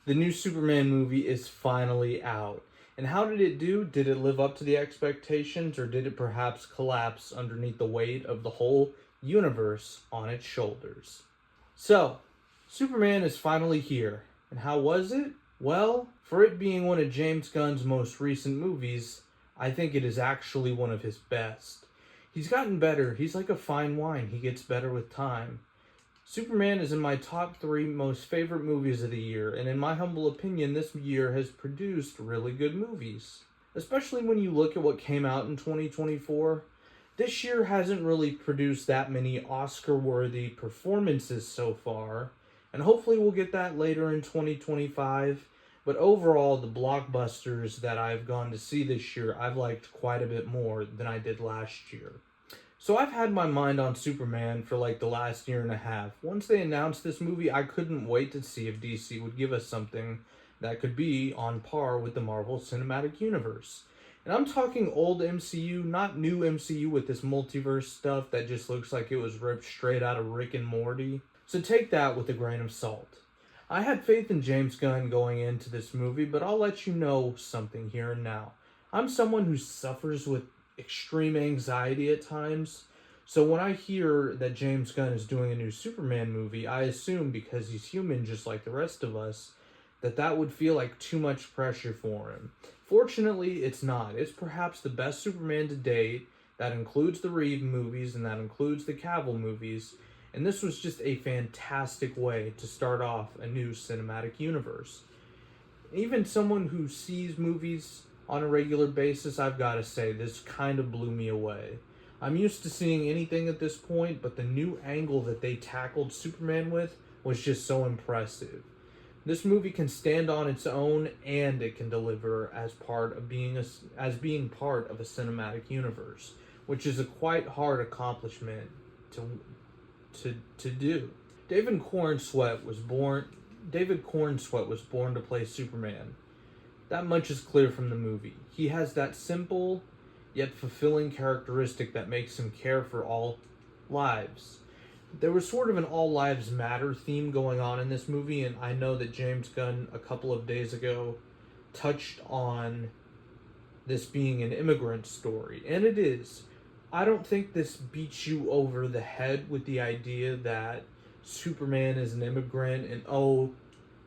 The new Superman movie is finally out. And how did it do? Did it live up to the expectations, or did it perhaps collapse underneath the weight of the whole universe on its shoulders? So, Superman is finally here. And how was it? Well, for it being one of James Gunn's most recent movies, I think it is actually one of his best. He's gotten better. He's like a fine wine. He gets better with time. Superman is in my top 3 most favorite movies of the year, and in my humble opinion, this year has produced really good movies. Especially when you look at what came out in 2024. This year hasn't really produced that many Oscar-worthy performances so far, and hopefully we'll get that later in 2025. But overall, the blockbusters that I've gone to see this year, I've liked quite a bit more than I did last year. So I've had my mind on Superman for like the last year and a half. Once they announced this movie, I couldn't wait to see if DC would give us something that could be on par with the Marvel Cinematic Universe. And I'm talking old MCU, not new MCU with this multiverse stuff that just looks like it was ripped straight out of Rick and Morty. So take that with a grain of salt. I had faith in James Gunn going into this movie, but I'll let you know something here and now. I'm someone who suffers with extreme anxiety at times. So when I hear that James Gunn is doing a new Superman movie, I assume, because he's human just like the rest of us, that would feel like too much pressure for him. Fortunately, it's not. It's perhaps the best Superman to date. That includes the Reeve movies and that includes the Cavill movies. And this was just a fantastic way to start off a new cinematic universe. Even someone who sees movies on a regular basis, I've got to say, this kind of blew me away. I'm used to seeing anything at this point, but the new angle that they tackled Superman with was just so impressive. This movie can stand on its own, and it can deliver as part of being part of a cinematic universe, which is a quite hard accomplishment to do. David Cornsweet was born to play Superman. That much is clear from the movie. He has that simple yet fulfilling characteristic that makes him care for all lives. There was sort of an all lives matter theme going on in this movie, and I know that James Gunn a couple of days ago touched on this being an immigrant story, and it is. I don't think this beats you over the head with the idea that Superman is an immigrant and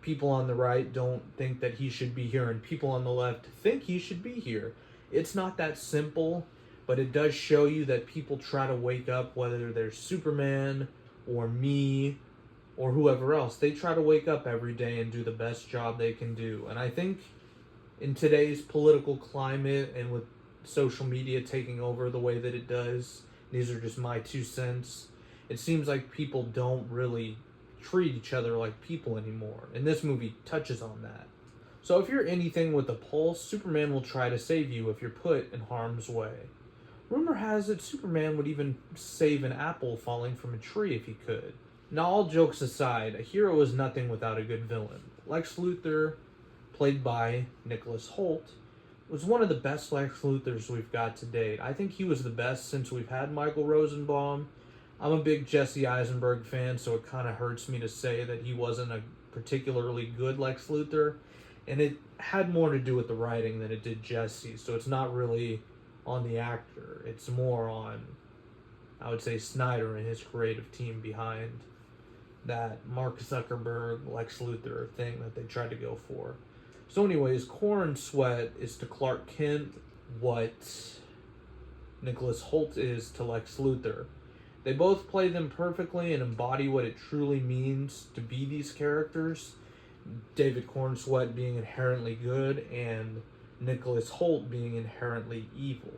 people on the right don't think that he should be here and people on the left think he should be here. It's not that simple, but it does show you that people try to wake up, whether they're Superman or me or whoever else. They try to wake up every day and do the best job they can do. And I think in today's political climate and with social media taking over the way that it does, these are just my 2 cents, it seems like people don't really treat each other like people anymore. And this movie touches on that. So if you're anything with a pulse, Superman will try to save you if you're put in harm's way. Rumor has it Superman would even save an apple falling from a tree if he could. Now, all jokes aside, a hero is nothing without a good villain. Lex Luthor, played by Nicholas Hoult, was one of the best Lex Luthors we've got to date. I think he was the best since we've had Michael Rosenbaum. I'm a big Jesse Eisenberg fan, so it kind of hurts me to say that he wasn't a particularly good Lex Luthor. And it had more to do with the writing than it did Jesse, so it's not really on the actor. It's more on, I would say, Snyder and his creative team behind that Mark Zuckerberg, Lex Luthor thing that they tried to go for. So anyways, Cornsweet is to Clark Kent what Nicholas Hoult is to Lex Luthor. They both play them perfectly and embody what it truly means to be these characters. David Cornsweet being inherently good and Nicholas Hoult being inherently evil.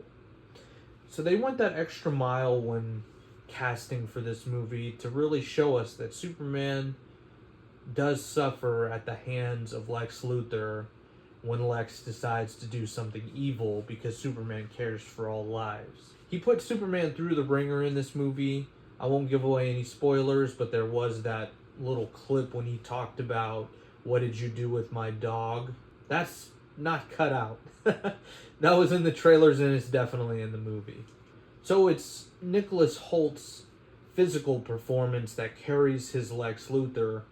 So they went that extra mile when casting for this movie to really show us that Superman does suffer at the hands of Lex Luthor when Lex decides to do something evil because Superman cares for all lives. He put Superman through the ringer in this movie. I won't give away any spoilers, but there was that little clip when he talked about, "What did you do with my dog?" That's not cut out. That was in the trailers and it's definitely in the movie. So it's Nicholas Holt's physical performance that carries his Lex Luthor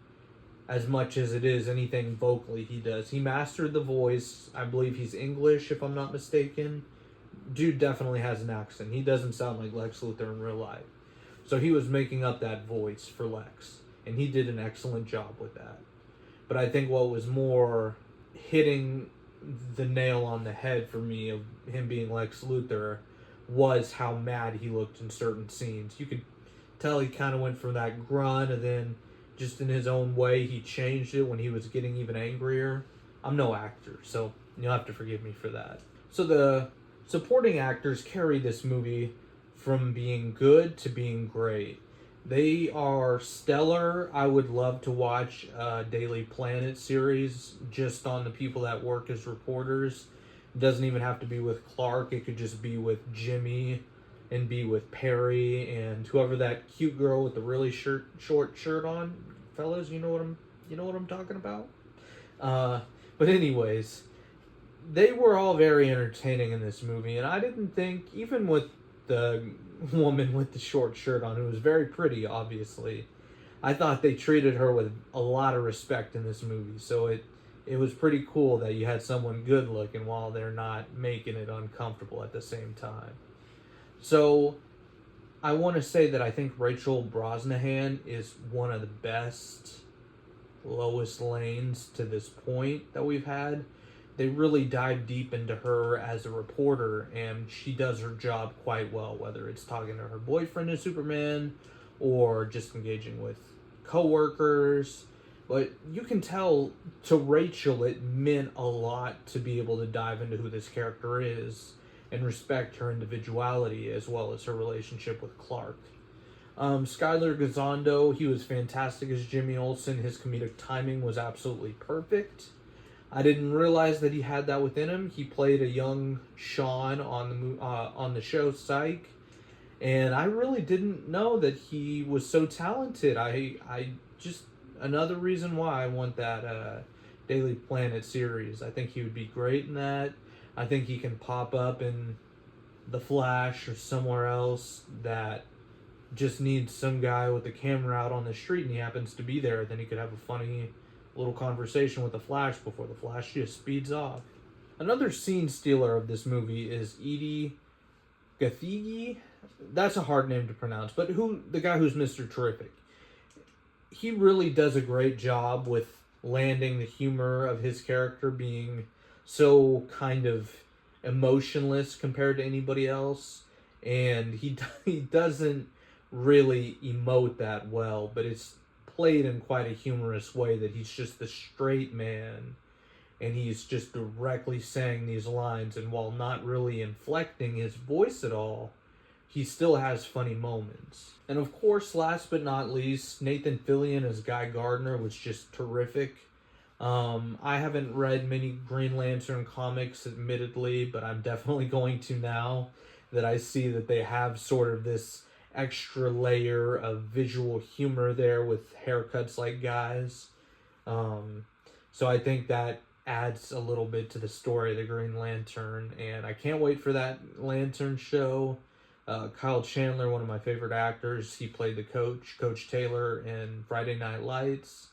as much as it is anything vocally he does. He mastered the voice. I believe he's English, if I'm not mistaken. Dude definitely has an accent. He doesn't sound like Lex Luthor in real life. So he was making up that voice for Lex, and he did an excellent job with that. But I think what was more hitting the nail on the head for me of him being Lex Luthor was how mad he looked in certain scenes. You could tell he kind of went from that grunt, and then just in his own way he changed it when he was getting even angrier. I'm no actor, so you'll have to forgive me for that. So the supporting actors carry this movie from being good to being great. They are stellar. I would love to watch a Daily Planet series just on the people that work as reporters. It doesn't even have to be with Clark. It could just be with Jimmy and be with Perry and whoever that cute girl with the really short shirt on. Fellas, you know what I'm talking about? But anyways, they were all very entertaining in this movie, and I didn't think, even with the woman with the short shirt on, who was very pretty, obviously, I thought they treated her with a lot of respect in this movie. So it was pretty cool that you had someone good looking while they're not making it uncomfortable at the same time. So I want to say that I think Rachel Brosnahan is one of the best Lois Lanes to this point that we've had. They really dive deep into her as a reporter, and she does her job quite well, whether it's talking to her boyfriend as Superman or just engaging with coworkers. But you can tell to Rachel it meant a lot to be able to dive into who this character is and respect her individuality as well as her relationship with Clark. Skylar Gisondo, he was fantastic as Jimmy Olsen. His comedic timing was absolutely perfect. I didn't realize that he had that within him. He played a young Sean on the show Psych, and I really didn't know that he was so talented. I just, another reason why I want that Daily Planet series. I think he would be great in that. I think he can pop up in The Flash or somewhere else that just needs some guy with the camera out on the street, and he happens to be there. Then he could have a funny little conversation with the Flash before the Flash just speeds off. Another scene stealer of this movie is Edie Gathegi. That's a hard name to pronounce, but the guy who's Mr. Terrific. He really does a great job with landing the humor of his character being so kind of emotionless compared to anybody else, and he doesn't really emote that well, but it's played in quite a humorous way that he's just the straight man and he's just directly saying these lines, and while not really inflecting his voice at all, he still has funny moments. And of course, last but not least, Nathan Fillion as Guy Gardner was just terrific. I haven't read many Green Lantern comics, admittedly, but I'm definitely going to now that I see that they have sort of this extra layer of visual humor there with haircuts like Guy's. So I think that adds a little bit to the story of the Green Lantern, and I can't wait for that Lantern show. Kyle Chandler, one of my favorite actors, he played the Coach Taylor in Friday Night Lights.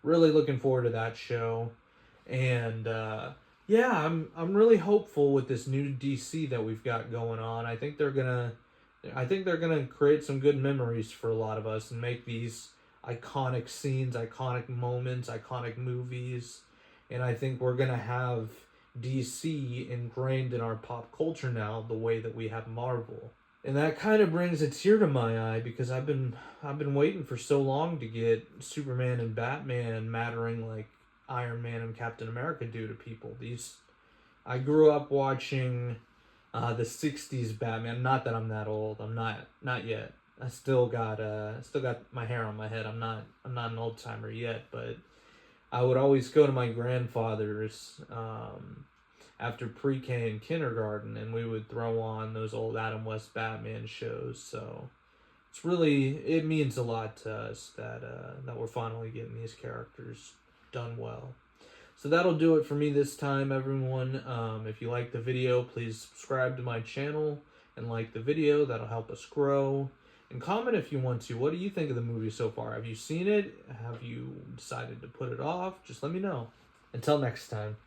Really looking forward to that show. And yeah, I'm really hopeful with this new DC that we've got going on. I think they're gonna create some good memories for a lot of us and make these iconic scenes, iconic moments, iconic movies. And I think we're gonna have DC ingrained in our pop culture now the way that we have Marvel. And that kind of brings a tear to my eye because I've been waiting for so long to get Superman and Batman mattering like Iron Man and Captain America do to people. I grew up watching the 60s Batman. Not that I'm that old. I'm not yet. I still got my hair on my head. I'm not an old timer yet, but I would always go to my grandfather's after pre-K and kindergarten, and we would throw on those old Adam West Batman shows. So it means a lot to us that we're finally getting these characters done well. So that'll do it for me this time, everyone. If you like the video, please subscribe to my channel and like the video. That'll help us grow. And comment if you want to. What do you think of the movie so far? Have you seen it? Have you decided to put it off? Just let me know. Until next time.